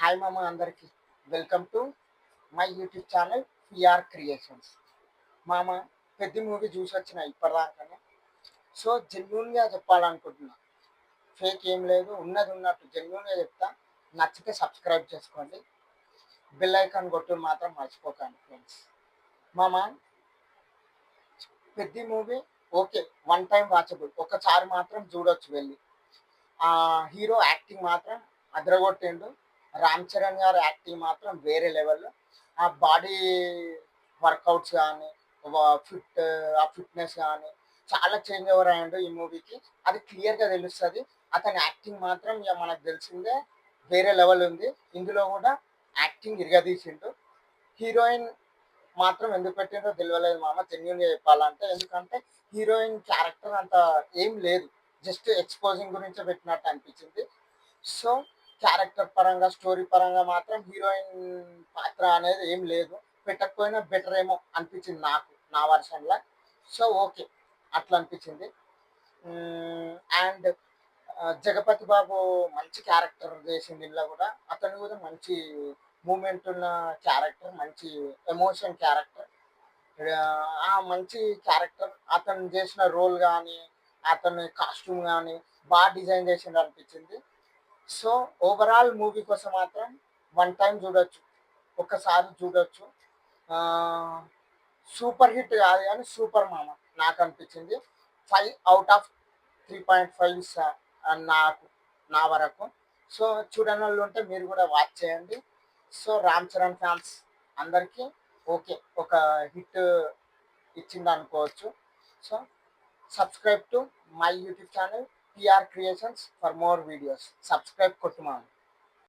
Hi మామ అందరికి welcome to my YouTube channel PR creations. మామ పెద్ద మూవీ చూసి వచ్చిన ఇప్పటిదాకానే. సో జెన్యున్గా చెప్పాలనుకుంటున్నా, ఫేక్ ఏం లేదు, ఉన్నది ఉన్నట్టు జెన్యున్గా చెప్తా. నచ్చితే సబ్స్క్రైబ్ చేసుకోండి, బెల్ ఐకాన్ కొట్టుడు మాత్రం మర్చిపోకండి ఫ్రెండ్స్. మామ పెద్ద movie okay, one time watchable, ఒకసారి మాత్రం చూడొచ్చు వెళ్ళి. ఆ హీరో యాక్టింగ్ మాత్రం అదరగొట్టిండు. రామ్ చరణ్ గారు యాక్టింగ్ మాత్రం వేరే లెవెల్లో. ఆ బాడీ వర్కౌట్స్ కానీ, ఫిట్ ఆ ఫిట్నెస్ కానీ చాలా చేంజ్ ఓవర్ అయ్యాడు ఈ మూవీకి. అది క్లియర్గా తెలుస్తుంది. అతని యాక్టింగ్ మాత్రం ఇక మనకు తెలిసిందే, వేరే లెవెల్ ఉంది. ఇందులో కూడా యాక్టింగ్ ఇరగదీసిండు. హీరోయిన్ మాత్రం ఎందుకు పెట్టిందో తెలియలేదు మామ, జెన్యున్గా చెప్పాలంటే. ఎందుకంటే హీరోయిన్ క్యారెక్టర్ అంత ఏం లేదు, జస్ట్ ఎక్స్పోజింగ్ గురించే పెట్టినట్టు అనిపించింది. సో క్యారెక్టర్ పరంగా, స్టోరీ పరంగా మాత్రం హీరోయిన్ పాత్ర అనేది ఏం లేదు. పెట్టకపోయినా బెటర్ ఏమో అనిపించింది నాకు, నా వర్షన్లో. సో ఓకే, అట్లా అనిపించింది. అండ్ జగపతి బాబు మంచి క్యారెక్టర్ చేసింది ఇందులో కూడా. అతను కూడా మంచి మూమెంట్ ఉన్న క్యారెక్టర్, మంచి ఎమోషన్ క్యారెక్టర్. ఆ మంచి క్యారెక్టర్, అతను చేసిన రోల్ కానీ, అతని కాస్ట్యూమ్ కానీ బాగా డిజైన్ చేసిండు అనిపించింది. సో ఓవరాల్ మూవీ కోసం మాత్రం వన్ టైం చూడొచ్చు, ఒక్కసారి చూడొచ్చు. సూపర్ హిట్ కాదు కానీ సూపర్ మామ నాకు అనిపించింది. 5/3.5 ఇస్తా నాకు, నా వరకు. సో చూడని వాళ్ళు ఉంటే మీరు కూడా వాచ్ చేయండి. సో రామ్ చరణ్ ఫ్యాన్స్ అందరికీ ఓకే, ఒక హిట్ ఇచ్చింది అనుకోవచ్చు. So subscribe to my YouTube channel PR creations for more videos. Subscribe కొట్టుమా.